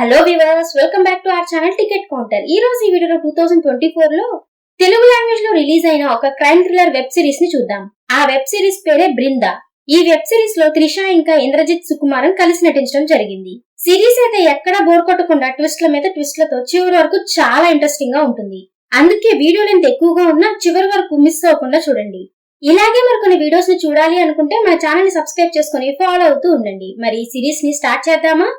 Hello viewers, welcome back to our channel ticket counter. ఈ రోజు ఈ వీడియోలో 2024 లో తెలుగు లాంగ్వేజ్ లో రిలీజ్ అయిన ఒక క్రైమ్ థ్రిల్లర్ వెబ్ సిరీస్ ని చూద్దాం. ఆ వెబ్ సిరీస్ పేరే బృందా. ఈ వెబ్ సిరీస్ లో త్రిష ఇంకా ఇంద్రజిత్ సుకుమారన్ కలిసి నటించడం జరిగింది. సిరీస్ అయితే ఎక్కడా బోర్ కొట్టకుండా ట్విస్ట్ల మీద ట్విస్ట్లతో చివరి వరకు చాలా ఇంట్రెస్టింగ్ గా ఉంటుంది. అందుకే వీడియో లెంత్ ఎక్కువగా ఉన్నా చివరి వరకు మిస్ అవ్వకుండా చూడండి. ఇలాగే మరికొన్ని వీడియోస్ ని చూడాలి అనుకుంటే మన ఛానల్ ని సబ్స్క్రైబ్ చేసుకుని ఫాలో అవుతూ ఉండండి. మరి ఈ సిరీస్ ని స్టార్ట్ చేద్దామా?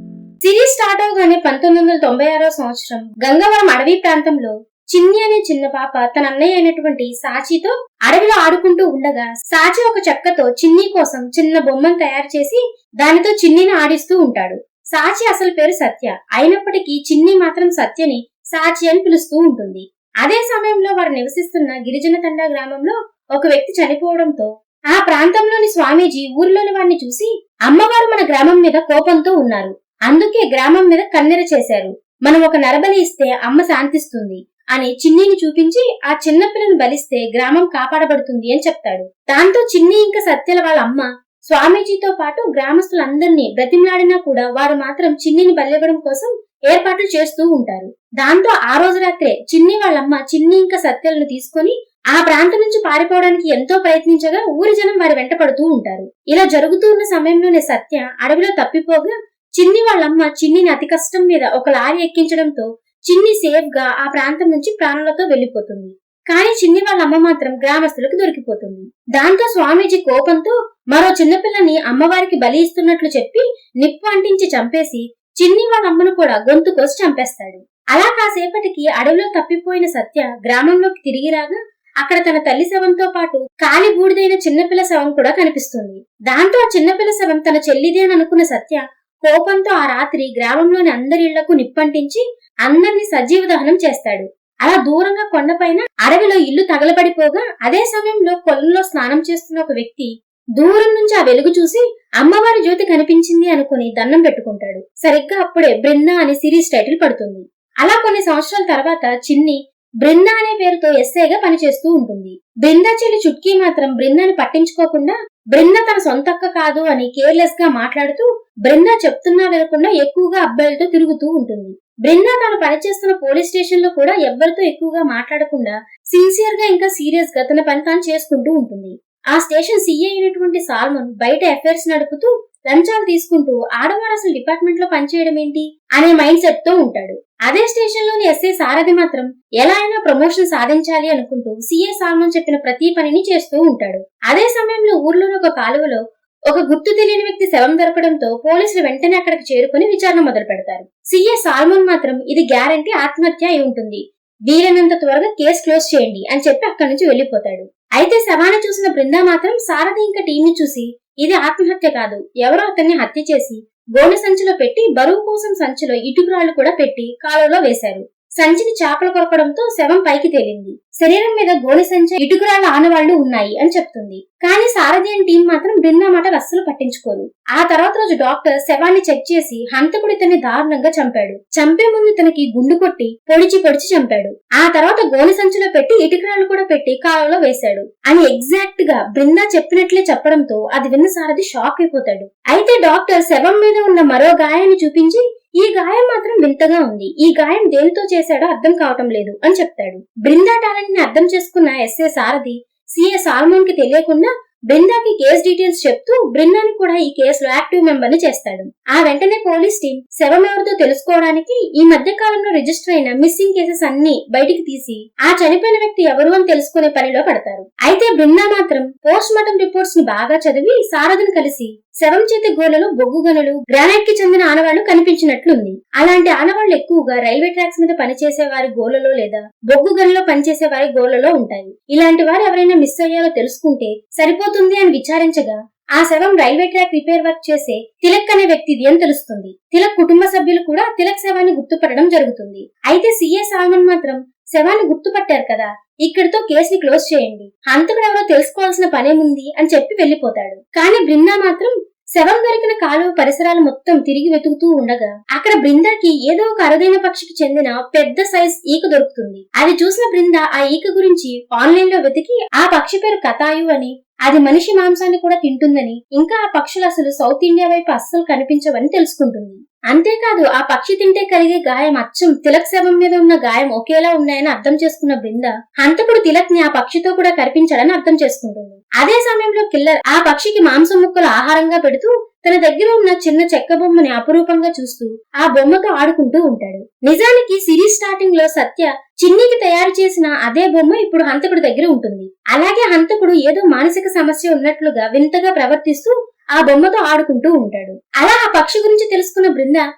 సిరీస్ స్టార్ట్ అవగానే 1996వ సంవత్సరం గంగవరం అడవి ప్రాంతంలో చిన్ని అనే చిన్న పాప తన అన్నయ్య అయినటువంటి సాచితో అడవిలో ఆడుకుంటూ ఉండగా సాచి ఒక చెక్కతో చిన్ని కోసం చిన్న బొమ్మను తయారు చేసి దానితో చిన్నిని ఆడిస్తూ ఉంటాడు. సాచి అసలు పేరు సత్య. అయినప్పటికీ చిన్ని మాత్రం సత్యని సాచి అని పిలుస్తూ ఉంటుంది. అదే సమయంలో వారు నివసిస్తున్న గిరిజన తండా గ్రామంలో ఒక వ్యక్తి చనిపోవడంతో ఆ ప్రాంతంలోని స్వామీజీ ఊరిలోని వారిని చూసి అమ్మవారు మన గ్రామం మీద కోపంతో ఉన్నారు, అందుకే గ్రామం మీద కన్నెర చేశారు, మనం ఒక నరబలి ఇస్తే అమ్మ శాంతిస్తుంది అని చిన్నిని చూపించి ఆ చిన్న పిల్లను బలిస్తే గ్రామం కాపాడబడుతుంది అని చెప్తాడు. దాంతో చిన్ని ఇంకా సత్యల వాళ్ళ అమ్మ స్వామీజీతో పాటు గ్రామస్తులందరినీ బ్రతిమలాడినా కూడా వారు మాత్రం చిన్నిని బలివ్వడం కోసం ఏర్పాట్లు చేస్తూ ఉంటారు. దాంతో ఆ రోజు రాత్రే చిన్ని వాళ్ళమ్మ చిన్ని ఇంకా సత్యలను తీసుకొని ఆ ప్రాంతం నుంచి పారిపోవడానికి ఎంతో ప్రయత్నించగా ఊరి జనం వారి వెంట పడుతూ ఉంటారు. ఇలా జరుగుతూ ఉన్న సమయంలోనే సత్య అడవిలో తప్పిపోగా చిన్ని వాళ్ళమ్మ చిన్నిని అతి కష్టం మీద ఒక లారీ ఎక్కించడంతో చిన్ని సేఫ్ గా ఆ ప్రాంతం నుంచి ప్రాణాలతో వెళ్లిపోతుంది. కానీ చిన్ని వాళ్ళమ్మ మాత్రం గ్రామస్తులకు దొరికిపోతుంది. దాంతో స్వామీజీ కోపంతో మరో చిన్నపిల్లని అమ్మవారికి బలి ఇస్తున్నట్లు చెప్పి నిప్పు అంటించి చంపేసి చిన్ని వాళ్ళమ్మను కూడా గొంతు కోసి చంపేస్తాడు. అలా కాసేపటికి అడవిలో తప్పిపోయిన సత్య గ్రామంలోకి తిరిగి రాగా అక్కడ తన తల్లి శవంతో పాటు కాలి బూడిదైన చిన్నపిల్ల శవం కూడా కనిపిస్తుంది. దాంతో ఆ చిన్నపిల్ల శవం తన చెల్లిదే అని అనుకున్న సత్య కోపంతో ఆ రాత్రి గ్రామంలోని అందరి ఇళ్లకు నిప్పంటించి అందరినీ సజీవ దహనం చేస్తాడు. అలా దూరంగా కొండపైన అడవిలో ఇల్లు తగలబడిపోగా అదే సమయంలో కొలంలో స్నానం చేస్తున్న ఒక వ్యక్తి దూరం నుంచి ఆ వెలుగు చూసి అమ్మవారి జ్యోతి కనిపించింది అనుకుని దండం పెట్టుకుంటాడు. సరిగ్గా అప్పుడే బృందా అనే సిరీస్ టైటిల్ పడుతుంది. అలా కొన్ని సంవత్సరాల తర్వాత చిన్ని బృందా అనే పేరుతో ఎస్ఐగా పనిచేస్తూ ఉంటుంది. బృందా చెల్లి చుట్కీ మాత్రం బృందాని పట్టించుకోకుండా బృందా తన సొంతక్క కాదు అని కేర్లెస్ గా మాట్లాడుతూ బృందా చెప్తున్నా వినకుండా ఎక్కువగా అబ్బాయిలతో తిరుగుతూ ఉంటుంది. బృందా తాను పనిచేస్తున్న పోలీస్ స్టేషన్ లో కూడా ఎవ్వరితో ఎక్కువగా మాట్లాడకుండా సిన్సియర్ గా ఇంకా సీరియస్ గా తన పని తాను చేసుకుంటూ ఉంటుంది. ఆ స్టేషన్ సీఏ అయినటువంటి సాల్మన్ బయట అఫైర్స్ నడుపుతూ లంచాలు తీసుకుంటూ ఆడవారు అసలు డిపార్ట్మెంట్ లో పనిచేయడం ఏంటి అనే మైండ్ సెట్ తో ఉంటాడు. అదే స్టేషన్ లోని ఎస్ఐ సారథి మాత్రం ఎలా అయినా ప్రమోషన్ సాధించాలి అనుకుంటూ సీఏ సాల్మన్ చెప్పిన ప్రతి పనిని చేస్తూ ఉంటాడు. అదే సమయంలో ఊర్లోని ఒక కాలువలో ఒక గుర్తు తెలియని వ్యక్తి శవం దొరకడంతో పోలీసులు వెంటనే అక్కడికి చేరుకుని విచారణ మొదలు పెడతారు. సీఏ సాల్మన్ మాత్రం ఇది గ్యారంటీ ఆత్మహత్య అయి ఉంటుంది, వీలైనంత త్వరగా కేసు క్లోజ్ చేయండి అని చెప్పి అక్కడి నుంచి వెళ్లిపోతాడు. అయితే శవాన్ని చూసిన బృందా మాత్రం సారథి ఇంకా టీం ని చూసి ఇది ఆత్మహత్య కాదు, ఎవరో అతన్ని హత్య చేసి గోనె సంచిలో పెట్టి బరువు కోసం సంచిలో ఇటుకురాళ్లు కూడా పెట్టి కాలువలో వేశారు. సంచిని చేపలు కొరకడంతో శవం పైకి తేలింది. శరీరం మీద గోనె సంచి ఇటుకురాళ్ల ఆనవాళ్లు ఉన్నాయి అని చెప్తుంది. కానీ సారథి అని టీం మాత్రం బృందా మాటలు అస్సలు పట్టించుకోరు. ఆ తర్వాత రోజు డాక్టర్ శవాన్ని చెక్ చేసి హంతకుడు ఇతన్ని దారుణంగా చంపాడు, చంపే ముందు తనకి గుండు కొట్టి పొడిచి చంపాడు, ఆ తర్వాత గోనె సంచిలో పెట్టి ఇటుకురాళ్లు కూడా పెట్టి కాలువలో వేశాడు అని ఎగ్జాక్ట్ గా బృందా చెప్పినట్లే చెప్పడంతో అది విన్న సారథి షాక్ అయిపోతాడు. అయితే డాక్టర్ శవం మీద ఉన్న మరో గాయాన్ని చూపించి ఈ గాయం మాత్రం వింతగా ఉంది, ఈ గాయం దేనితో చేశాడో అర్థం కావటం లేదు అని చెప్తాడు. బృందా టాలెంట్ ని అర్థం చేసుకున్న ఎస్ఏ సారథి సీఏ సాల్మోన్ కి తెలియకుండా బృందాకి కేసు డీటెయిల్స్ చెప్తూ బృందాని కూడా ఈ కేసులో యాక్టివ్ మెంబర్ ని చేస్తాడు. ఆ వెంటనే పోలీస్ టీం శవం ఎవరితో తెలుసుకోవడానికి ఈ మధ్య కాలంలో రిజిస్టర్ అయిన మిస్సింగ్ కేసెస్ అన్ని బయటికి తీసి ఆ చనిపోయిన వ్యక్తి ఎవరు అని తెలుసుకునే పనిలో పడతారు. అయితే బృందా మాత్రం పోస్ట్ మార్టం రిపోర్ట్స్ ని బాగా చదివి సారథిని కలిసి శవం చేతి గోళ్లలో బొగ్గు గనులు గ్రానైట్ కి చెందిన ఆనవాళ్లు కనిపించినట్లుంది. అలాంటి ఆనవాళ్లు ఎక్కువగా రైల్వే ట్రాక్స్ మీద పనిచేసే వారి గోళ్లలో లేదా బొగ్గు గనులో పనిచేసే వారి గోళ్లలో ఉంటాయి. ఇలాంటి వారు ఎవరైనా మిస్ అయ్యారో తెలుసుకుంటే సరిపోతుంది అని విచారించగా ఆ శవం రైల్వే ట్రాక్ రిపేర్ వర్క్ చేసే తిలక్ అనే వ్యక్తిది అని తెలుస్తుంది. తిలక్ కుటుంబ సభ్యులు కూడా తిలక్ శవాన్ని గుర్తుపట్టడం జరుగుతుంది. అయితే సీఏ సాల్మన్ మాత్రం శవాన్ని గుర్తుపట్టారు కదా, ఇక్కడితో కేసుని క్లోజ్ చేయండి, హంతకుడు ఎవరో తెలుసుకోవాల్సిన పనేముంది అని చెప్పి వెళ్లిపోతాడు. కానీ బృందా మాత్రం శవం దొరికిన కాలువ పరిసరాలు మొత్తం తిరిగి వెతుకుతూ ఉండగా అక్కడ బృందాకి ఏదో ఒక అరుదైన పక్షికి చెందిన పెద్ద సైజ్ ఈక దొరుకుతుంది. అది చూసిన బృంద ఆ ఈక గురించి ఆన్లైన్ లో వెతికి ఆ పక్షి పేరు కతాయు అని అది మనిషి మాంసాన్ని కూడా తింటుందని, ఇంకా ఆ పక్షులు అసలు సౌత్ ఇండియా వైపు అస్సలు కనిపించవని తెలుసుకుంటుంది. అంతేకాదు ఆ పక్షి తింటే కలిగే గాయం అచ్చం తిలక్ శవం మీద ఉన్న గాయం ఒకేలా ఉన్నాయని అర్థం చేసుకున్న బృంద హంతకుడు తిలక్ ని ఆ పక్షితో కూడా కనిపించాడని అర్థం చేసుకుంటుంది. అదే సమయంలో కిల్లర్ ఆ పక్షికి మాంసం ముక్కలు ఆహారంగా పెడుతూ తన దగ్గర ఉన్న చిన్న చెక్క బొమ్మని అపురూపంగా చూస్తూ ఆ బొమ్మతో ఆడుకుంటూ ఉంటాడు. నిజానికి సిరీస్ స్టార్టింగ్ లో సత్య చిన్నీకి తయారు చేసిన అదే బొమ్మ ఇప్పుడు హంతకుడి దగ్గర ఉంటుంది. అలాగే హంతకుడు ఏదో మానసిక సమస్య ఉన్నట్లుగా వింతగా ప్రవర్తిస్తూ ఆ బొమ్మతో ఆడుకుంటూ ఉంటాడు. అలా ఆ పక్షి గురించి తెలుసుకున్న బృంద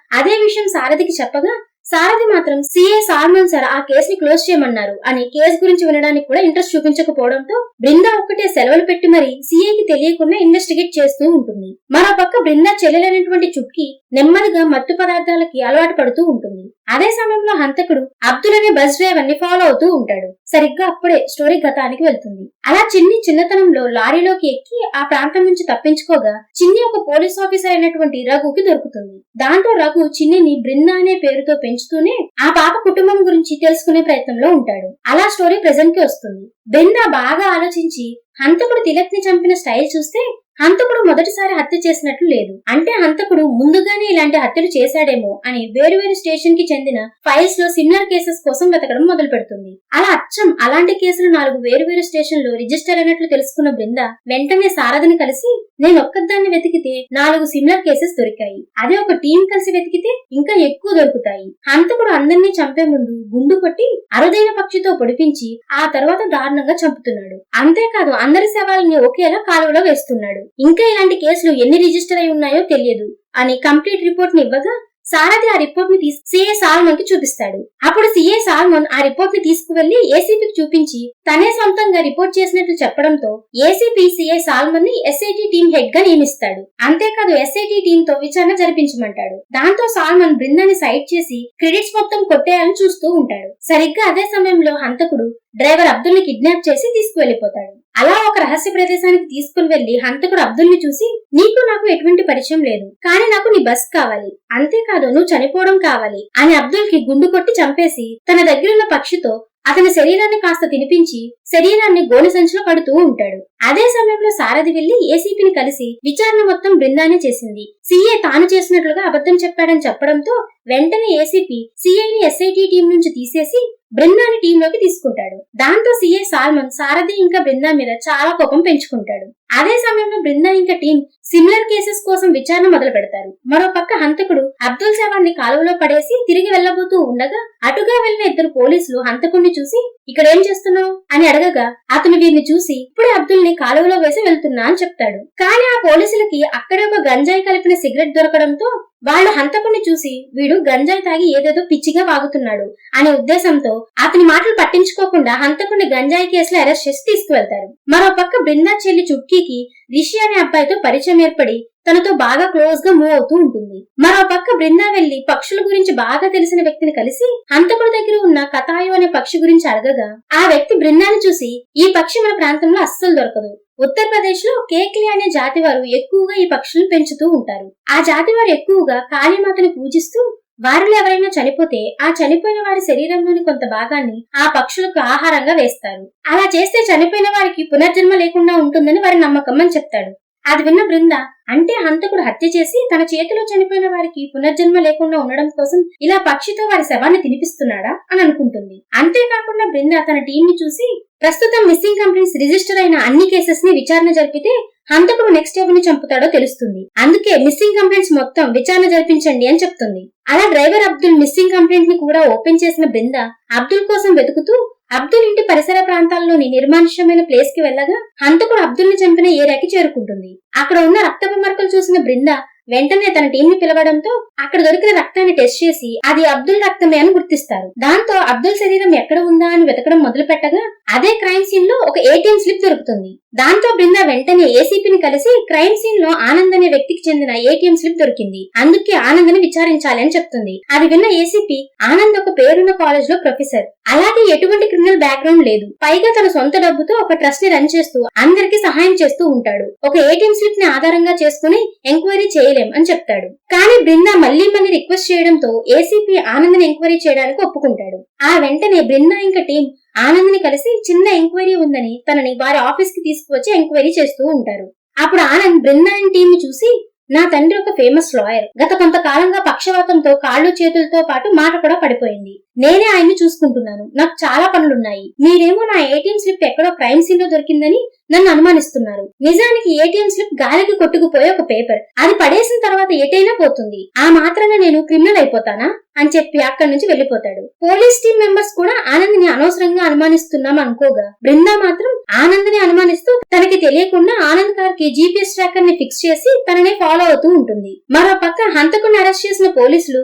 అదే విషయం సారథికి చెప్పగా సారథి మాత్రం సిఏ సాల్మన్ సార్ ఆ కేసుని క్లోజ్ చేయమన్నారు అని కేసు గురించి వినడానికి కూడా ఇంట్రెస్ట్ చూపించకపోవడంతో బృంద ఒక్కటే సెలవులు పెట్టి మరి సిఏకి తెలియకుండా ఇన్వెస్టిగేట్ చేస్తూ ఉంటుంది. మరో పక్క బృంద చెల్లెలైనటువంటి చుట్కి నెమ్మదిగా మత్తు పదార్థాలకి అలవాటు పడుతూ ఉంటుంది. అదే సమయంలో హంతకుడు అబ్దుల్ అనే బస్ డ్రైవర్ ని ఫాలో అవుతూ ఉంటాడు. సరిగ్గా అప్పుడే స్టోరీ గతానికి వెళ్తుంది. అలా చిన్నతనంలో లారీలోకి ఎక్కి ఆ ప్రాంతం నుంచి తప్పించుకోగా చిన్ని ఒక పోలీస్ ఆఫీసర్ అయినటువంటి రఘుకి దొరుకుతుంది. దాంతో రఘు చిన్నిని బృంద అనే పేరుతో పెంచుతూనే ఆ పాప కుటుంబం గురించి తెలుసుకునే ప్రయత్నంలో ఉంటాడు. అలా స్టోరీ ప్రెజెంట్ కి వస్తుంది. బృంద బాగా ఆలోచించి హంతకుడు తిలక్ ని చంపిన స్టైల్ చూస్తే హంతకుడు మొదటిసారి హత్య చేసినట్లు లేదు. అంటే హంతకుడు ముందుగానే ఇలాంటి హత్యలు చేశాడేమో అని వేరువేరు స్టేషన్ కి చెందిన ఫైల్స్ లో సిమిలర్ కేసెస్ కోసం వెతకడం మొదలు పెడుతుంది. అలా అచ్చం అలాంటి కేసులు 4 వేరువేరు స్టేషన్ లో రిజిస్టర్ అయినట్లు తెలుసుకున్న బృంద వెంటనే సారథిని కలిసి నేను ఒక్కదాన్ని వెతికితే 4 సిమిలర్ కేసెస్ దొరికాయి, అదే ఒక టీం కలిసి వెతికితే ఇంకా ఎక్కువ దొరుకుతాయి. హంతకుడు అందరినీ చంపే ముందు గుండు కొట్టి అరుదైన పక్షితో పొడిపించి ఆ తర్వాత దారుణంగా చంపుతున్నాడు. అంతేకాదు అందరి శవాలని ఒకేలా కాలువలో వేస్తున్నాడు. ఇంకా ఇలాంటి కేసులు ఎన్ని రిజిస్టర్ అయి ఉన్నాయో తెలియదు అని కంప్లీట్ రిపోర్ట్ ని ఇవ్వగా సారథి ఆ రిపోర్ట్ ని సిఏ సాల్మన్ కి చూపిస్తాడు. అప్పుడు సిఏ సాల్మన్ ఆ రిపోర్ట్ ని తీసుకువెళ్లి ఏసీపీకి చూపించి తనే సొంతంగా రిపోర్ట్ చేసినట్లు చెప్పడంతో ఏసీపీ సిఏ సాల్మన్ ని ఎస్ఐటి టీం హెడ్ గా నియమిస్తాడు. అంతేకాదు ఎస్ఐటి టీం తో విచారణ జరిపించమంటాడు. దాంతో సాల్మన్ బృందాన్ని సైడ్ చేసి క్రెడిట్స్ మొత్తం కొట్టేయాలని చూస్తూ ఉంటాడు. సరిగ్గా అదే సమయంలో హంతకుడు డ్రైవర్ అబ్దుల్ ని కిడ్నాప్ చేసి తీసుకువెళ్లిపోతాడు. అలా ఒక రహస్య ప్రదేశానికి తీసుకుని వెళ్లి హంతకుడు అబ్దుల్ ని చూసి నీకు నాకు ఎటువంటి పరిచయం లేదు, కానీ నాకు నీ బస్ కావాలి, అంతేకాదు నువ్వు చనిపోవడం కావాలి అని అబ్దుల్ కి గుండు కొట్టి చంపేసి తన దగ్గరున్న పక్షితో అతని శరీరాన్ని కాస్త తినిపించి శరీరాన్ని గోనె సంచిలో కడుతూ ఉంటాడు. అదే సమయంలో సారథి వెళ్లి ఏసీపీని కలిసి విచారణ మొత్తం బృందానే చేసింది, సీఏ తాను చేసినట్లుగా అబద్ధం చెప్పాడని చెప్పడంతో వెంటనే ఏసీపీ సీఐని ఎస్ఐటి టీం నుంచి తీసేసి బృందాన్ని టీంలోకి తీసుకుంటాడు. దాంతో సీఏ సాల్మన్ సారథి ఇంకా బృందా మీద చాలా కోపం పెంచుకుంటాడు. అదే సమయంలో బృందా ఇంకా టీం సిమిలర్ కేసెస్ కోసం విచారణ మొదలు పెడతారు. మరో పక్క హంతకుడు అబ్దుల్ శవాన్ని కాలువలో పడేసి తిరిగి వెళ్లబోతూ ఉండగా అటుగా వెళ్లిన 2 పోలీసులు హంతకుడిని చూసి ఇక్కడేం చేస్తున్నావు అని అడగగా అతను వీరిని చూసి ఇప్పుడే అబ్దుల్ ని కాలువలో వేసి వెళ్తున్నా అని చెప్తాడు. కానీ ఆ పోలీసులకి అక్కడే ఒక గంజాయి కలిపిన సిగరెట్ దొరకడంతో వాళ్ళు హంతకుడిని చూసి వీడు గంజాయి తాగి ఏదేదో పిచ్చిగా వాగుతున్నాడు అనే ఉద్దేశంతో అతని మాటలు పట్టించుకోకుండా హంతకుడిని గంజాయి కేసులో అరెస్ట్ చేసి తీసుకువెళ్తారు. మరో పక్క బృందా చెల్లి చుట్కీకి రిషి అనే అబ్బాయితో పరిచయం ఏర్పడి తనతో బాగా క్లోజ్ గా మూవ్ అవుతూ ఉంటుంది. మరో పక్క బృందా వెళ్లి పక్షుల గురించి బాగా తెలిసిన వ్యక్తిని కలిసి హంతకుడి దగ్గర ఉన్న కతాయు అనే పక్షి గురించి అడగగా ఆ వ్యక్తి బృందాన్ని చూసి ఈ పక్షి మన ప్రాంతంలో అస్సలు దొరకదు, ఉత్తరప్రదేశ్ లో కేక్లి అనే జాతి వారు ఎక్కువగా ఈ పక్షులను పెంచుతూ ఉంటారు. ఆ జాతి వారు ఎక్కువగా కాళీమాతను పూజిస్తూ వారిలో ఎవరైనా చనిపోతే ఆ చనిపోయిన వారి శరీరంలోని కొంత భాగాన్ని ఆ పక్షులకు ఆహారంగా వేస్తారు. అలా చేస్తే చనిపోయిన వారికి పునర్జన్మ లేకుండా ఉంటుందని వారి నమ్మకం అని చెప్తాడు. అది విన్న బృంద అంటే హంతకుడు హత్య చేసి తన చేతిలో చనిపోయిన వారికి పునర్జన్మ లేకుండా ఉండడం కోసం ఇలా పక్షితో వారి శవాన్ని తినిపిస్తున్నాడా అని అనుకుంటుంది. అంతేకాకుండా బృంద తన టీం ని చూసి ప్రస్తుతం మిస్సింగ్ కంప్లైంట్స్ రిజిస్టర్ అయిన అన్ని కేసెస్ ని విచారణ జరిపితే హంతకుడు నెక్స్ట్ ఎవరిని చంపుతాడో తెలుస్తుంది. అందుకే మిస్సింగ్ కంప్లైంట్స్ మొత్తం విచారణ జరిపించండి అని చెప్తుంది. అలా డ్రైవర్ అబ్దుల్ మిస్సింగ్ కంప్లైంట్ ని కూడా ఓపెన్ చేసిన బృంద అబ్దుల్ కోసం వెతుకుతూ అబ్దుల్ ఇంటి పరిసర ప్రాంతాల్లోని నిర్మానుష్యమైన ప్లేస్ కి వెళ్ళగా హంతకుడు అబ్దుల్ ని చంపిన ఏరియాకి చేరుకుంటుంది. అక్కడ ఉన్న రక్తపు మరకలు చూసిన బృంద వెంటనే తన టీం ని పిలవడంతో అక్కడ దొరికిన రక్తాన్ని టెస్ట్ చేసి అది అబ్దుల్ రక్తమే అని గుర్తిస్తారు. దాంతో అబ్దుల్ శరీరం ఎక్కడ ఉందా అని వెతకడం మొదలు పెట్టగా అదే క్రైమ్ సీన్ లో ఒక ఏటీఎం స్లిప్ దొరుకుతుంది. దాంతో బృంద వెంటనే ఏసీపీని కలిసి క్రైమ్ సీన్ లో ఆనంద్ అనే వ్యక్తికి చెందిన ఏటీఎం స్లిప్ దొరికింది, అందుకే ఆనంద్ ని విచారించాలి అని చెప్తుంది. అది విన్న ఏసీపీ ఆనంద్ ఒక పేరున్న కాలేజ్ లో ప్రొఫెసర్, అలాగే ఎటువంటి క్రిమినల్ బ్యాక్గ్రౌండ్ లేదు, పైగా తన సొంత డబ్బుతో ఒక ట్రస్ట్ ని రన్ చేస్తూ అందరికి సహాయం చేస్తూ ఉంటాడు. ఒక ఏటీఎం స్లిప్ స్లిప్ ని ఆధారంగా చేసుకుని ఎంక్వైరీ చేయలేం అని చెప్తాడు. కానీ బృందా మళ్లీ రిక్వెస్ట్ చేయడంతో ఏసీపీ ఆనంద్ ని ఎంక్వైరీ చేయడానికి ఒప్పుకుంటాడు. ఆ వెంటనే బృందా ఇంకా టీం ఆనంద్ ని కలిసి చిన్న ఎంక్వైరీ ఉందని తనని వారి ఆఫీస్ కి తీసుకువచ్చి ఎంక్వైరీ చేస్తూ ఉంటారు. అప్పుడు ఆనంద్ బృందా అండ్ టీం ని చూసి, నా తండ్రి ఒక ఫేమస్ లాయర్, గత కొంతకాలంగా పక్షవాతంతో కాళ్ళు చేతులతో పాటు మాట కూడా పడిపోయింది. నేనే ఆయన్ని చూసుకుంటున్నాను. నాకు చాలా పనులున్నాయి. మీరేమో నా ఏటీఎం స్లిప్ ఎక్కడో క్రైమ్ సీన్ లో దొరికిందని నన్ను అనుమానిస్తున్నారు. నిజానికి ఏటీఎం స్లిప్ గాలికి కొట్టుకుపోయే ఒక పేపర్. అది పడేసిన తర్వాత ఎటైనా పోతుంది. ఆ మాత్రంగా నేను క్రిమినల్ అయిపోతానా అని చెప్పి అక్కడి నుంచి వెళ్లిపోతాడు. పోలీస్ టీం మెంబర్స్ కూడా ఆనంద్ ని అనవసరంగా అనుమానిస్తున్నాం అనుకోగా, బృందా మాత్రం ఆనంద్ ని అనుమానిస్తూ తనకి తెలియకుండా ఆనంద్ కార్ కి జీపీఎస్ ట్రాకర్ ని ఫిక్స్ చేసి తనని ఫాలో అవుతూ ఉంటుంది. మరో పక్క హంతకుడిని అరెస్ట్ చేసిన పోలీసులు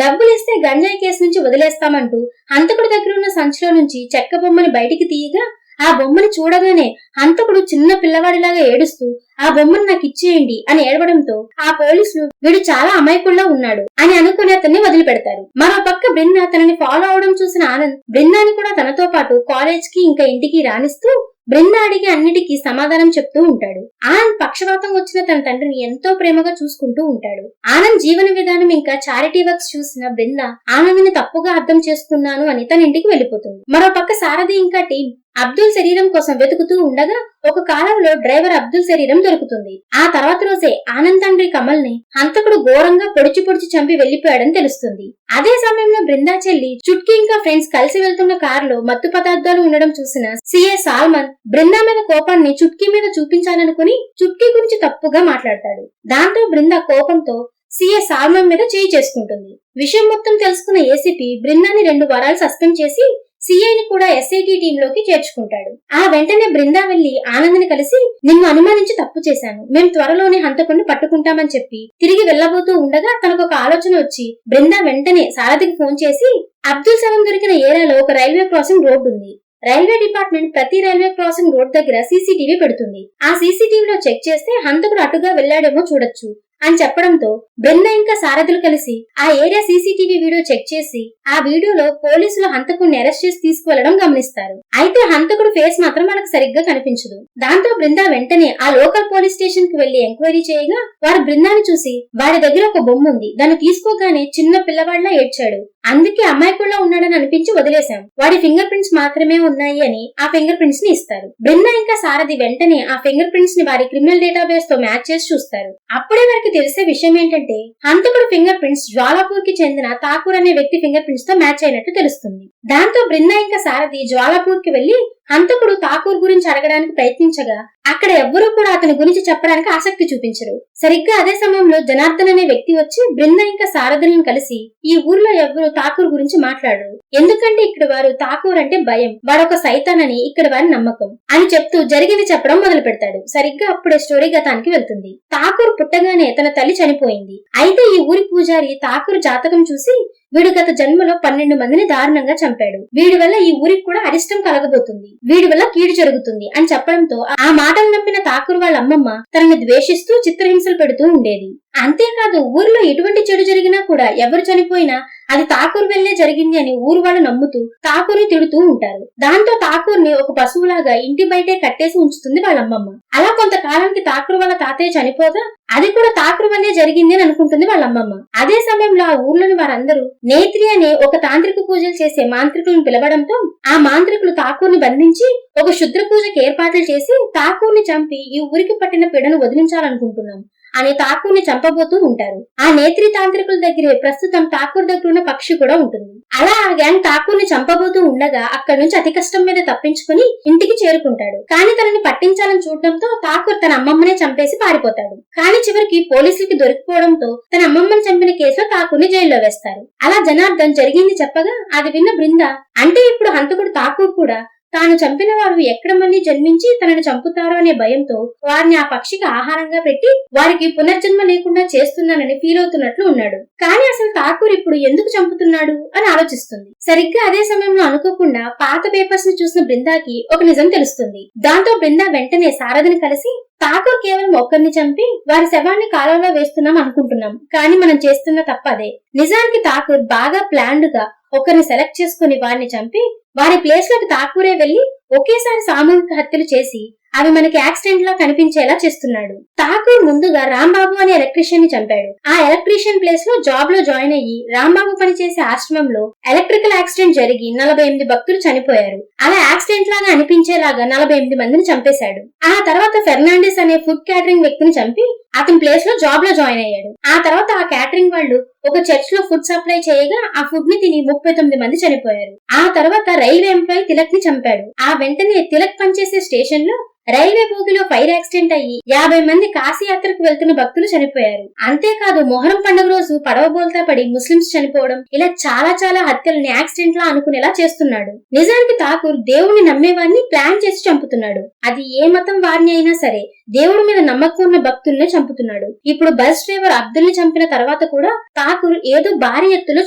డబ్బులు ఇస్తే గంజాయి కేసు నుంచి వదిలేస్తామంటూ హంతకుడి దగ్గర ఉన్న సంచిలో నుంచి చెక్క బొమ్మని బయటికి తీయగా, ఆ బొమ్మని చూడగానే హంతకుడు చిన్న పిల్లవాడిలాగా ఏడుస్తూ ఆ బొమ్మను నాకు ఇచ్చేయండి అని ఏడవడంతో ఆ పోలీసులు వీడు చాలా అమాయకుల్లా ఉన్నాడు అని అనుకుని అతన్ని వదిలిపెడతారు. మరో పక్క బృందా తనని ఫాలో అవడం చూసిన ఆనంద్ బృందాని కూడా తనతో పాటు కాలేజ్ కి ఇంకా ఇంటికి రాణిస్తూ బృందా అడిగి అన్నిటికీ సమాధానం చెప్తూ ఉంటాడు. ఆనంద్ పక్షవాతం వచ్చిన తన తండ్రిని ఎంతో ప్రేమగా చూసుకుంటూ ఉంటాడు. ఆనంద్ జీవన విధానం ఇంకా చారిటీ వర్క్స్ చూసిన బృందా ఆనంద్ ని తప్పుగా అర్థం చేసుకున్నాను అని తన ఇంటికి వెళ్లిపోతుంది. మరో పక్క సారథి ఇంకా టీం అబ్దుల్ శరీరం కోసం వెతుకుతూ ఉండగా ఒక కాలంలో డ్రైవర్ అబ్దుల్ శరీరం దొరుకుతుంది. ఆ తర్వాత రోజే ఆనంద్ తండ్రి కమల్ ని హంతకుడు ఘోరంగా పొడిచి చంపి వెళ్లిపోయాడని తెలుస్తుంది. అదే సమయంలో బృందా చెల్లి చుట్కీ ఇంకా ఫ్రెండ్స్ కలిసి వెళ్తున్న కారులో మత్తు పదార్థాలు ఉండడం చూసిన సిఏ సాల్మన్ బృందా మీద కోపాన్ని చుట్కీ మీద చూపించాలనుకుని చుట్కీ గురించి తప్పుగా మాట్లాడతాడు. దాంతో బృందా కోపంతో సిఏ సాల్మన్ మీద చేయి చేసుకుంటుంది. విషయం మొత్తం తెలుసుకున్న ఏసీపీ బృందాని 2 వారాలు సస్పెండ్ చేసి సిఐని కూడా ఎస్ఐటి టీంలోకి చేర్చుకుంటాడు. ఆ వెంటనే బృందా వెళ్లి ఆనంద్ ని కలిసి, నిన్ను అనుమానించి తప్పు చేశాను, మేం త్వరలోనే హంతకుడిని పట్టుకుంటామని చెప్పి తిరిగి వెళ్లబోతూ ఉండగా తనకు ఒక ఆలోచన వచ్చి బృందా వెంటనే సారథికి ఫోన్ చేసి, అబ్దుల్ శవం దొరికిన ఏరియాలో ఒక రైల్వే క్రాసింగ్ రోడ్డు ఉంది. రైల్వే డిపార్ట్మెంట్ ప్రతి రైల్వే క్రాసింగ్ రోడ్ దగ్గర సీసీటీవీ పెడుతుంది. ఆ సీసీటీవీలో చెక్ చేస్తే హంతకుడు అటుగా వెళ్లాడేమో చూడొచ్చు అని చెప్పడంతో బృందా ఇంకా సారథులు కలిసి ఆ ఏరియా సీసీటీవీ వీడియో చెక్ చేసి ఆ వీడియోలో పోలీసులు హంతకుడిని అరెస్ట్ చేసి తీసుకువెళ్లడం గమనిస్తారు. అయితే హంతకుడు ఫేస్ మాత్రం వాళ్ళకి సరిగ్గా కనిపించదు. దాంతో బృందా వెంటనే ఆ లోకల్ పోలీస్ స్టేషన్ కి వెళ్లి ఎంక్వైరీ చేయగా వారు బృందాని చూసి, వాడి దగ్గర ఒక బొమ్మ ఉంది, దాన్ని తీసుకోగానే చిన్న పిల్లవాడిలా ఏడ్చాడు, అందుకే అమాయకుల్లా ఉన్నాడని అనిపించి వదిలేశాం, వాడి ఫింగర్ ప్రింట్స్ మాత్రమే ఉన్నాయి అని ఆ ఫింగర్ ప్రింట్స్ ని ఇస్తారు. బృందా ఇంకా సారథి వెంటనే ఆ ఫింగర్ ప్రింట్స్ ని వారి క్రిమినల్ డేటాబేస్ తో మ్యాచ్ చేసి చూస్తారు. అప్పుడే వారికి తెలిసే విషయం ఏంటంటే హంతకుడు ఫింగర్ ప్రింట్స్ జ్వాలాపూర్ కి చెందిన ఠాకూర్ అనే వ్యక్తి ఫింగర్ ప్రింట్స్ తో మ్యాచ్ అయినట్టు తెలుస్తుంది. దాంతో బృందా ఇంకా సారథి జ్వాలాపూర్ కి వెళ్లి హంతకుడు ఠాకూర్ గురించి అడగడానికి ప్రయత్నించగా అక్కడ ఎవ్వరూ కూడా అతని గురించి చెప్పడానికి ఆసక్తి చూపించరు. సరిగ్గా అదే సమయంలో జనార్దన్ అనే వ్యక్తి వచ్చి బృందా ఇంకా సారథులను కలిసి, ఈ ఊర్లో ఎవ్వరూ ఠాకూర్ గురించి మాట్లాడరు, ఎందుకంటే ఇక్కడ వారు ఠాకూర్ అంటే భయం, వాడొక సైతాన్ అని ఇక్కడ వారి నమ్మకం అని చెప్తూ జరిగింది చెప్పడం మొదలు పెడతాడు. సరిగ్గా అప్పుడే స్టోరీ గతానికి వెళ్తుంది. ఠాకూర్ పుట్టగానే తన తల్లి చనిపోయింది. అయితే ఈ ఊరి పూజారి ఠాకూర్ జాతకం చూసి, వీడు గత జన్మలో 12 మందిని దారుణంగా చంపాడు, వీడి వల్ల ఈ ఊరికి కూడా అరిష్టం కలగబోతుంది, వీడి వల్ల కీడు జరుగుతుంది అని చెప్పడంతో ఆ మాటలు నమ్మిన ఠాకూర్ వాళ్ళ అమ్మమ్మ తనని ద్వేషిస్తూ చిత్రహింసలు పెడుతూ ఉండేది. అంతేకాదు ఊర్లో ఎటువంటి చెడు జరిగినా కూడా ఎవరు చనిపోయినా అది ఠాకూర్ వెళ్లే జరిగింది అని ఊరు వాళ్ళు నమ్ముతూ ఠాకూర్ ని తిడుతూ ఉంటారు. దాంతో ఠాకూర్ ని ఒక పశువులాగా ఇంటి బయటే కట్టేసి ఉంచుతుంది వాళ్ళమ్మమ్మ. అలా కొంతకాలానికి ఠాకూర్ వాళ్ళ తాతయ్య చనిపోగా అది కూడా ఠాకూర్ వల్లే జరిగింది అని అనుకుంటుంది వాళ్ళమ్మమ్మ. అదే సమయంలో ఆ ఊర్లోని వారందరూ నేత్రి అనే ఒక తాంత్రిక పూజలు చేసే మాంత్రికులను పిలవడంతో ఆ మాంత్రికులు ఠాకూర్ ని బంధించి ఒక శుద్ర పూజకి ఏర్పాట్లు చేసి ఠాకూర్ ని చంపి ఈ ఊరికి పట్టిన పీడను వదిలించాలనుకుంటున్నాం అని ఠాకూర్ ని చంపబోతూ ఉంటారు. ఆ నేత్రి తాంత్రికుల దగ్గరే ప్రస్తుతం ఠాకూర్ దగ్గర ఉన్న పక్షి కూడా ఉంటుంది. అలా ఆ గ్యాంగ్ ఠాకూర్ ని చంపబోతూ ఉండగా అక్కడి నుంచి అతి కష్టం మీద తప్పించుకుని ఇంటికి చేరుకుంటాడు. కానీ తనని పట్టించాలని చూడడంతో ఠాకూర్ తన అమ్మమ్మనే చంపేసి పారిపోతాడు. కానీ చివరికి పోలీసులకి దొరికిపోవడంతో తన అమ్మమ్మని చంపిన కేసులో ఠాకూర్ ని జైల్లో వేస్తారు. అలా జనార్దన్ జరిగింది చెప్పగా అది విన్న బృందా, అంటే ఇప్పుడు హంతకుడు ఠాకూర్ కూడా తాను చంపిన వారు ఎక్కడ మళ్ళీ జన్మించి తనని చంపుతారో అనే భయంతో వారిని ఆ పక్షికి ఆహారంగా పెట్టి వారికి పునర్జన్మ లేకుండా చేస్తున్నానని ఫీల్ అవుతున్నట్లు ఉన్నాడు. కానీ అసలు ఠాకూర్ ఇప్పుడు ఎందుకు చంపుతున్నాడు అని ఆలోచిస్తుంది. సరిగ్గా అదే సమయంలో అనుకోకుండా పాత పేపర్స్ ని చూసిన బృందాకి ఒక నిజం తెలుస్తుంది. దాంతో బృందా వెంటనే సారథిని కలిసి, ఠాకూర్ కేవలం ఒక్కరిని చంపి వారి శవాన్ని కాలంలో వేస్తున్నాం అనుకుంటున్నాం, కానీ మనం చేస్తున్న తప్పదే. నిజానికి ఠాకూర్ బాగా ప్లాన్డ్ గా ఒకరిని సెలెక్ట్ చేసుకుని వారిని చంపి వారి ప్లేస్ లోకి ఠాకూరే వెళ్లి ఒకేసారి సామూహిక హత్యలు చేసి అవి మనకి యాక్సిడెంట్ లా కనిపించేలా చేస్తున్నాడు. ఠాకూర్ ముందుగా రాంబాబు అనే ఎలక్ట్రీషియన్ ని చంపాడు. ఆ ఎలక్ట్రీషియన్ ప్లేస్ లో జాబ్ లో జాయిన్ అయ్యి రాంబాబు పనిచేసే ఆశ్రమంలో ఎలక్ట్రికల్ యాక్సిడెంట్ జరిగి 48 భక్తులు చనిపోయారు. అలా యాక్సిడెంట్ లాగా అనిపించేలాగా 48 మందిని చంపేశాడు. ఆ తర్వాత ఫెర్నాండిస్ అనే ఫుడ్ క్యాటరింగ్ వ్యక్తిని చంపి అతని ప్లేస్ లో జాబ్ లో జాయిన్ అయ్యాడు. ఆ తర్వాత ఆ క్యాటరింగ్ వాళ్ళు ఒక చర్చ్ లో ఫుడ్ సప్లై చేయగా ఆ ఫుడ్ ని తిని 39 మంది చనిపోయారు. ఆ తర్వాత రైల్వే ఎంప్లాయీ తిలక్ ని చంపాడు. ఆ వెంటనే తిలక్ పనిచేసే స్టేషన్ లో రైల్వే బోగిలో ఫైర్ యాక్సిడెంట్ అయ్యి 50 మంది కాశీ యాత్రకు వెళ్తున్న భక్తులు చనిపోయారు. అంతేకాదు మొహరం పండుగ రోజు పడవ బోల్తా పడి ముస్లింస్ చనిపోవడం, ఇలా చాలా హత్యలని యాక్సిడెంట్ లా అనుకునేలా చేస్తున్నాడు. నిజానికి ఠాకూర్ దేవుణ్ణి నమ్మేవారిని ప్లాన్ చేసి చంపుతున్నాడు. అది ఏ మతం వారిని అయినా సరే దేవుడి మీద నమ్మకం ఉన్న భక్తుల్నే చంపుతున్నాడు. ఇప్పుడు బస్ డ్రైవర్ అబ్దుల్ ని చంపిన తర్వాత కూడా ఠాకూర్ ఏదో భారీ ఎత్తులో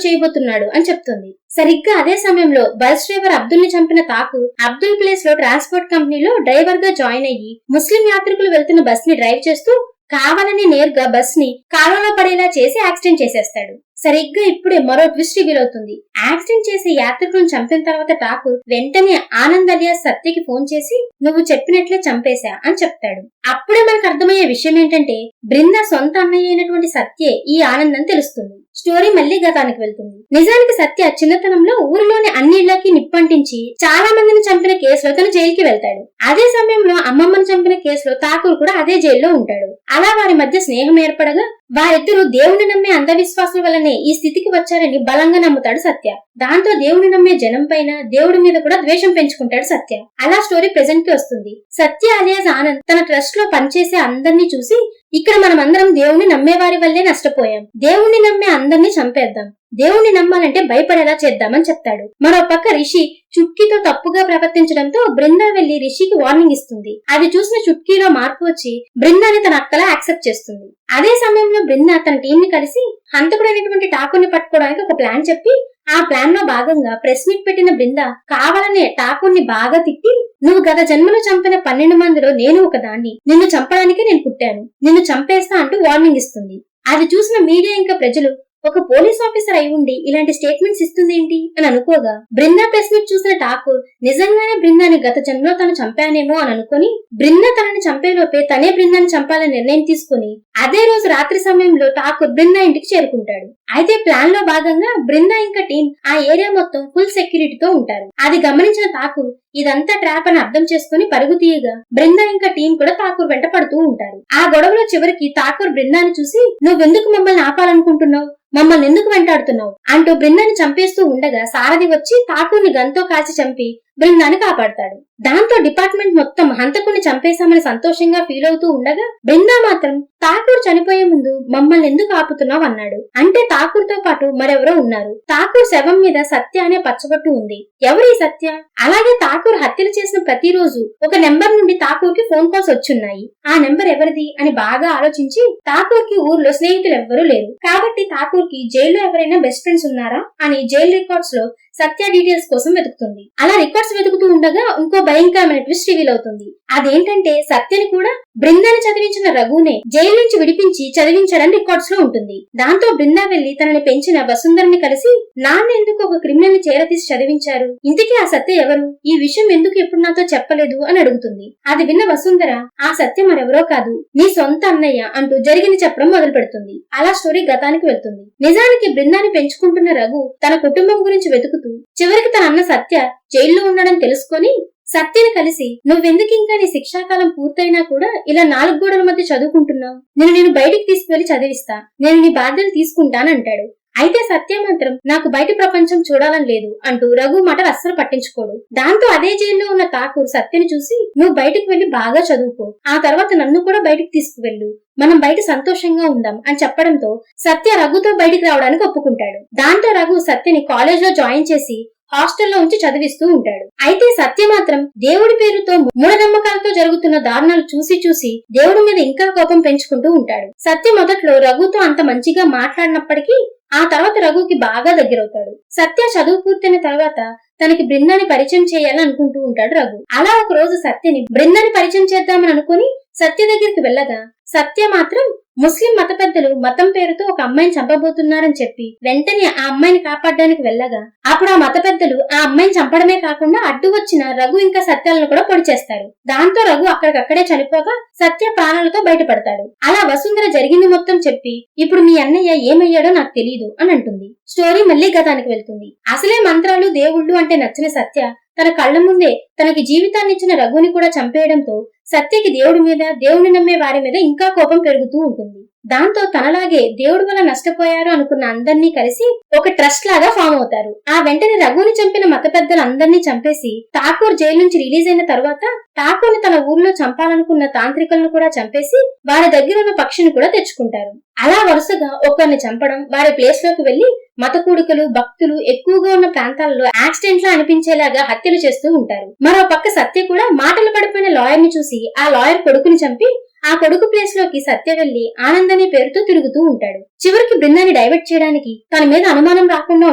చేయబోతున్నాడు అని చెప్తుంది. సరిగ్గా అదే సమయంలో బస్ డ్రైవర్ అబ్దుల్ ని చంపిన ఠాకూర్ అబ్దుల్ ప్లేస్ లో ట్రాన్స్పోర్ట్ కంపెనీలో డ్రైవర్ గా జాయిన్ అయ్యి ముస్లిం యాత్రికులు వెళ్తున్న బస్ ని డ్రైవ్ చేస్తూ కావాలని నేరుగా బస్ ని కాలువలో పడేలా చేసి యాక్సిడెంట్ చేసేస్తాడు. సరిగ్గా ఇప్పుడే మరో ట్విస్ట్ రివీల్ అవుతుంది. యాక్సిడెంట్ చేసి యాత్రికులను చంపిన తర్వాత ఠాకూర్ వెంటనే ఆనంద్ అలియాస్ సత్యకి ఫోన్ చేసి నువ్వు చెప్పినట్లే చంపేశా అని చెప్తాడు. అప్పుడే మనకు అర్థమయ్యే విషయం ఏంటంటే బృంద సొంత అన్నయ్య అయినటువంటి సత్యే ఈ ఆనంద్ అని తెలుస్తుంది. స్టోరీ మళ్లీ గతానికి వెళ్తుంది. నిజానికి సత్య చిన్నతనంలో ఊరిలోని అన్ని ఇళ్లకి నిప్పంటించి చాలా మందిని చంపిన కేసులో తను జైలుకి వెళ్తాడు. అదే సమయంలో అమ్మమ్మను చంపిన కేసులో ఠాకూర్ కూడా అదే జైల్లో ఉంటాడు. అలా వారి మధ్య స్నేహం ఏర్పడగా వారిద్దరూ దేవుని నమ్మే అంధవిశ్వాసుల వల్లనే ఈ స్థితికి వచ్చారని బలంగా నమ్ముతాడు సత్య. దాంతో దేవుని నమ్మే జనం పైన దేవుడి మీద కూడా ద్వేషం పెంచుకుంటాడు సత్య. అలా స్టోరీ ప్రెజెంట్ కి వస్తుంది. సత్య అలియాస్ ఆనంద్ తన ట్రస్ట్ లో పనిచేసే అందరినీ చూసి ఇక్కడ మనమందరం దేవుణ్ణి నమ్మేవారి వల్లే నష్టపోయాం, దేవుణ్ణి నమ్మే అందరినీ చంపేద్దాం, దేవుణ్ణి నమ్మాలంటే భయపడేలా చేద్దామని చెప్తాడు. మరో పక్క రిషి చుట్కీతో తప్పుగా ప్రవర్తించడంతో బృందా వెళ్లి రిషికి వార్నింగ్ ఇస్తుంది. అది చూసిన చుట్కీలో మార్పు వచ్చి బృందాని తన అక్కలా యాక్సెప్ట్ చేస్తుంది. అదే సమయంలో బృందా తన టీం ని కలిసి హంతకుడైనటువంటి ఠాకూర్ని పట్టుకోవడానికి ఒక ప్లాన్ చెప్పి ఆ ప్లాన్ లో భాగంగా ప్రెస్ మీట్ పెట్టిన బృందా కావాలనే ఠాకూర్ని బాగా తిట్టి నువ్వు గత జన్మలో చంపిన 12 మందిలో నేను ఒక దాన్ని, నిన్ను చంపడానికే నేను పుట్టాను, నిన్ను చంపేస్తా అంటూ వార్నింగ్ ఇస్తుంది. అది చూసిన మీడియా ఇంకా ప్రజలు ఒక పోలీస్ ఆఫీసర్ అయి ఉండి ఇలాంటి స్టేట్మెంట్స్ ఇస్తుందేంటి అని అనుకోగా బృందా ప్రెస్ మీట్ చూసిన ఠాకూర్ నిజంగానే బృందాని గత జన్మలో తను చంపానేమో అని అనుకుని బృందా తనని చంపేలోపే తనే బృందాన్ని చంపాలని నిర్ణయం తీసుకుని అదే రోజు రాత్రి సమయంలో ఠాకూర్ బృందా ఇంటికి చేరుకుంటాడు. అయితే ప్లాన్ లో భాగంగా బృందా ఇంకా టీం ఆ ఏరియా మొత్తం ఫుల్ సెక్యూరిటీతో ఉంటారు. అది గమనించిన ఠాకూర్ ఇదంతా ట్రాప్ అని అర్థం చేసుకుని పరుగు తీయగా బృందా ఇంకా టీం కూడా ఠాకూర్ వెంట పడుతూ ఉంటారు. ఆ గొడవలో చివరికి ఠాకూర్ బృందాన్ని చూసి నువ్వెందుకు మమ్మల్ని ఆపాలనుకుంటున్నావు, మమ్మల్ని ఎందుకు వెంటాడుతున్నావు అంటూ బృందాన్ని చంపేస్తూ ఉండగా సారథి వచ్చి ఠాకూర్ని గన్తో కాల్చి చంపి బృందాన్ని కాపాడతాడు. దాంతో డిపార్ట్మెంట్ మొత్తం హంతకుని చంపేశామని సంతోషంగా ఫీల్ అవుతూ ఉండగా బృందా మాత్రం ఠాకూర్ చనిపోయే ముందు మమ్మల్ని ఎందుకు ఆపుతున్నావు అన్నాడు. అంటే ఠాకూర్ తో పాటు మరెవరో ఉన్నారు. ఠాకూర్ శవం మీద సత్య అనే పచ్చబొట్టు ఉంది. ఎవరి సత్య? అలాగే ఠాకూర్ హత్యలు చేసిన ప్రతిరోజు ఒక నెంబర్ నుండి ఠాకూర్ కి ఫోన్ కాల్స్ వచ్చున్నాయి. ఆ నెంబర్ ఎవరిది అని బాగా ఆలోచించి ఠాకూర్ కి ఊర్లో స్నేహితులు ఎవ్వరూ లేరు కాబట్టి ఠాకూర్ కి జైల్లో ఎవరైనా బెస్ట్ ఫ్రెండ్స్ ఉన్నారా అని జైల్ రికార్డ్స్ లో సత్య డీటెయిల్స్ కోసం వెతుకుతుంది. అలా రికార్డ్స్ వెతుకుతూ ఉండగా ఇంకో భయంకరమైన ట్విస్ట్ రివీల్ అవుతుంది. అదేంటంటే సత్యని కూడా బృందాన్ని చదివించిన రఘునే జైలు నుంచి విడిపించి చదివించడానికి రికార్డ్స్ లో ఉంటుంది. దాంతో బృందా వెళ్లి తనని పెంచిన వసుంధరని కలిసి నాన్న ఎందుకు ఒక క్రిమినల్ ని చేరతీసి చదివించారు, ఇంతకీ ఆ సత్య ఎవరు, ఈ విషయం ఎందుకు ఎప్పుడు నాతో చెప్పలేదు అని అడుగుతుంది. అది విన్న వసుంధర ఆ సత్య మరెవరో కాదు నీ సొంత అన్నయ్య అంటూ జరిగింది చెప్పడం మొదలు పెడుతుంది. అలా స్టోరీ గతానికి వెళ్తుంది. నిజానికి బృందాన్ని పెంచుకుంటున్న రఘు తన కుటుంబం గురించి వెతుకుతూ చివరికి తన అన్న సత్య జైల్లో ఉండడం తెలుసుకొని సత్యని కలిసి నువ్వెందుకు ఇంకా నీ శిక్షాకాలం పూర్తయినా కూడా ఇలా 4 గోడల మధ్య చదువుకుంటున్నావు, నేను బయటికి తీసుకువెళ్లి చదివిస్తా, నేను నీ బాధ్యతలు తీసుకుంటానంటాడు. అయితే సత్య మాత్రం నాకు బయట ప్రపంచం చూడాలని లేదు అంటూ రఘు మాటలు అస్సలు పట్టించుకోడు. దాంతో అదే జైల్లో ఉన్న ఠాకూర్ సత్యని చూసి నువ్వు బయటకు వెళ్లి బాగా చదువుకో, ఆ తర్వాత నన్ను కూడా బయటికి తీసుకువెళ్ళు, మనం బయట సంతోషంగా ఉందాం అని చెప్పడంతో సత్య రఘుతో బయటికి రావడానికి ఒప్పుకుంటాడు. దాంతో రఘు సత్యని కాలేజ్ లో జాయిన్ చేసి హాస్టల్లో ఉంచి చదివిస్తూ ఉంటాడు. అయితే సత్య మాత్రం దేవుడి పేరుతో మూఢనమ్మకాలతో జరుగుతున్న దారుణాలు చూసి దేవుడి మీద ఇంకా కోపం పెంచుకుంటూ ఉంటాడు. సత్య మొదట్లో రఘుతో అంత మంచిగా మాట్లాడినప్పటికీ ఆ తర్వాత రఘుకి బాగా దగ్గరవుతాడు. సత్య చదువు పూర్తయిన తర్వాత తనకి బృందాన్ని పరిచయం చేయాలని అనుకుంటూ ఉంటాడు రఘు. అలా ఒక రోజు సత్యని బృందాన్ని పరిచయం చేద్దామని అనుకుని సత్య దగ్గరికి వెళ్ళగా సత్య మాత్రం ముస్లిం మత పెద్దలు మతం పేరుతో ఒక అమ్మాయిని చంపబోతున్నారని చెప్పి వెంటనే ఆ అమ్మాయిని కాపాడడానికి వెళ్ళగా అప్పుడు ఆ మత పెద్దలు ఆ అమ్మాయిని చంపడమే కాకుండా అడ్డు వచ్చిన రఘు ఇంకా సత్యాలను కూడా పొడి చేస్తారు. దాంతో రఘు అక్కడికక్కడే చనిపోగా సత్య ప్రాణాలతో బయటపడతాడు. అలా వసుంధర జరిగింది మొత్తం చెప్పి ఇప్పుడు మీ అన్నయ్య ఏమయ్యాడో నాకు తెలియదు అని అంటుంది. స్టోరీ మళ్లీ గతానికి వెళ్తుంది. అసలే మంత్రాలు దేవుళ్ళు అంటే నచ్చిన సత్య తన కళ్ల ముందే తనకి జీవితాన్నిచ్చిన రఘుని కూడా చంపేయడంతో సత్యకి దేవుడి మీద, దేవుని నమ్మే వారి మీద ఇంకా కోపం పెరుగుతూ ఉంటుంది. దాంతో తనలాగే దేవుడి వల్ల నష్టపోయారు అనుకున్న అందర్నీ కలిసి ఒక ట్రస్ట్ లాగా ఫామ్ అవుతారు. ఆ వెంటనే రఘుని చంపిన మత పెద్దలు అందర్నీ చంపేసి ఠాకూర్ జైలు నుంచి రిలీజ్ అయిన తర్వాత ఠాకూర్ ని తన ఊర్లో చంపాలనుకున్న తాంత్రికులను కూడా చంపేసి వారి దగ్గర ఉన్న పక్షిని కూడా తెచ్చుకుంటారు. అలా వరుసగా ఒకరిని చంపడం, వారి ప్లేస్ లోకి వెళ్లి మత కూడికలు, భక్తులు ఎక్కువగా ఉన్న ప్రాంతాల్లో యాక్సిడెంట్ లా అనిపించేలాగా హత్యలు చేస్తూ ఉంటారు. మరో పక్క సత్య కూడా మాటలు పడిపోయిన లాయర్ ని చూసి ఆ లాయర్ కొడుకుని చంపి ఆ కొడుకు ప్లేస్ లోకి సత్య వెళ్లి ఆనంద్ అనే పేరుతో తిరుగుతూ ఉంటాడు. చివరికి బృందాన్ని డైవర్ట్ చేయడానికి తన మీద అనుమానం రాకుండా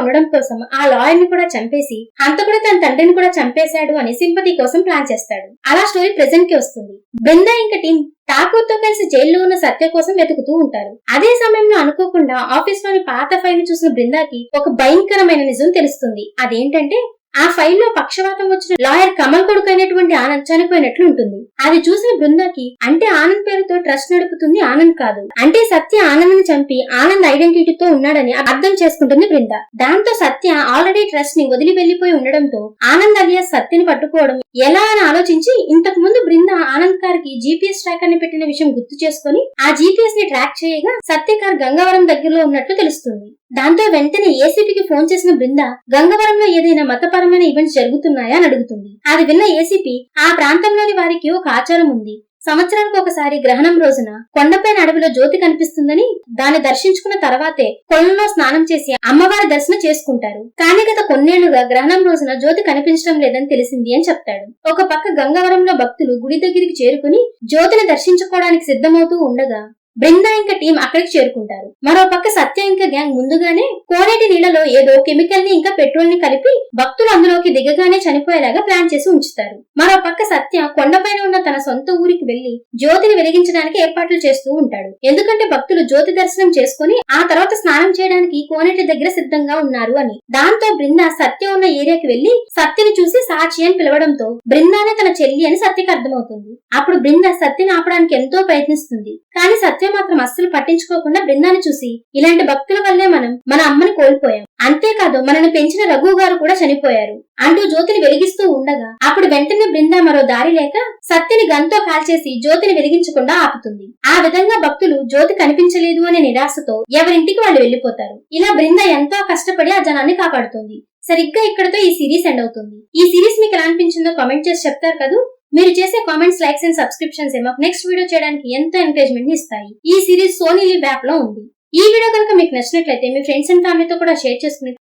ఉండడం కోసం ఆ లాయర్ ని కూడా చంపేసి హంతకుడు తన తండ్రిని కూడా చంపేశాడు అని సింపతి కోసం ప్లాన్ చేస్తాడు. అలా స్టోరీ ప్రెజెంట్ కి వస్తుంది. బృందా ఇంకా టీం ఠాకూర్ తో కలిసి జైల్లో ఉన్న సత్య కోసం వెతుకుతూ ఉంటారు. అదే సమయంలో అనుకోకుండా ఆఫీస్ లోని పాత ఫైల్ ని చూసిన బృందాకి ఒక భయంకరమైన నిజం తెలుస్తుంది. అదేంటంటే ఆ ఫైల్లో పక్షవాతం వచ్చిన లాయర్ కమల్ కొడుకు అయినటువంటి ఆనంద్ చనిపోయినట్లు ఉంటుంది. అది చూసిన బృందాకి అంటే ఆనంద్ పేరుతో ట్రస్ట్ నడుపుతుంది ఆనంద్ కాదు, అంటే సత్య ఆనంద్ ని చంపి ఆనంద్ ఐడెంటిటీతో ఉన్నాడని అర్థం చేసుకుంటుంది బృంద. దాంతో సత్య ఆల్రెడీ ట్రస్ట్ ని వదిలి వెళ్లిపోయి ఉండడంతో ఆనంద్ అలియాస్ సత్యని పట్టుకోవడం ఎలా అని ఆలోచించి ఇంతకు ముందు బృంద ఆనంద్ కార్ కి జీపీఎస్ ట్రాక్ అని పెట్టిన విషయం గుర్తు చేసుకుని ఆ జీపీఎస్ ని ట్రాక్ చేయగా సత్య కార్ గంగవరం దగ్గరలో ఉన్నట్లు తెలుస్తుంది. దాంతో వెంటనే ఏసీపీకి ఫోన్ చేసిన బృంద గంగవరంలో ఏదైనా మతపరమైన ఈవెంట్స్ జరుగుతున్నాయా అని అడుగుతుంది. అది విన్న ఏసీపీ ఆ ప్రాంతంలోని వారికి ఒక ఆచారం ఉంది. సంవత్సరానికి ఒకసారి గ్రహణం రోజున కొండపైన అడవిలో జ్యోతి కనిపిస్తుందని దాన్ని దర్శించుకున్న తర్వాతే కొలంలో స్నానం చేసి అమ్మవారి దర్శనం చేసుకుంటారు. కానీ గత కొన్నేళ్లుగా గ్రహణం రోజున జ్యోతి కనిపించడం లేదని తెలిసింది అని చెప్తాడు. ఒక పక్క గంగవరంలో భక్తులు గుడి దగ్గరికి చేరుకుని జ్యోతిని దర్శించుకోవడానికి సిద్ధమవుతూ ఉండగా బృందా ఇంకా టీం అక్కడికి చేరుకుంటారు. మరో పక్క సత్య ఇంకా గ్యాంగ్ ముందుగానే కోనేటి నీళ్లలో ఏదో కెమికల్ ని ఇంకా పెట్రోల్ ని కలిపి భక్తులు అందులోకి దిగగానే చనిపోయేలాగా ప్లాన్ చేసి ఉంచుతారు. మరో పక్క సత్య కొండపైన ఉన్న తన సొంత ఊరికి వెళ్లి జ్యోతిని వెలిగించడానికి ఏర్పాట్లు చేస్తూ ఉంటాడు. ఎందుకంటే భక్తులు జ్యోతి దర్శనం చేసుకుని ఆ తర్వాత స్నానం చేయడానికి కోనేటి దగ్గర సిద్ధంగా ఉన్నారు అని. దాంతో బృందా సత్య ఉన్న ఏరియాకి వెళ్లి సత్యని చూసి సాచి అని పిలవడంతో బృందానే తన చెల్లి అని సత్యకి అర్థమవుతుంది. అప్పుడు బృందా సత్యని ఆపడానికి ఎంతో ప్రయత్నిస్తుంది. కానీ సత్య మాత్రం అస్సలు పట్టించుకోకుండా బృందాన్ని చూసి ఇలాంటి భక్తుల వల్లే మనం మన అమ్మని కోల్పోయాం, అంతేకాదు మనని పెంచిన రఘు గారు కూడా చనిపోయారు అంటూ జ్యోతిని వెలిగిస్తూ ఉండగా అప్పుడు వెంటనే బృందా మరో దారి లేక సత్యని గన్తో కాల్చేసి జ్యోతిని వెలిగించకుండా ఆపుతుంది. ఆ విధంగా భక్తులు జ్యోతి కనిపించలేదు అనే నిరాశతో ఎవరింటికి వాళ్ళు వెళ్లిపోతారు. ఇలా బృందా ఎంతో కష్టపడి ఆ జనాన్ని కాపాడుతుంది. సరిగ్గా ఇక్కడతో ఈ సిరీస్ ఎండ్ అవుతుంది. ఈ సిరీస్ మీకు ఎలా అనిపించిందో కామెంట్ చేసి చెప్తారు కదా. మీరు చేసే కామెంట్స్, లైక్స్ అండ్ సబ్స్క్రిప్షన్స్ మాకు నెక్స్ట్ వీడియో చేయడానికి ఎంతో ఎంకరేజ్మెంట్ ని ఇస్తాయి. ఈ సిరీస్ సోనీ లివ్ యాప్ లో ఉంది. ఈ వీడియో కనుక మీకు నచ్చినట్లయితే మీ ఫ్రెండ్స్ అండ్ ఫ్యామిలీతో కూడా షేర్ చేసుకుని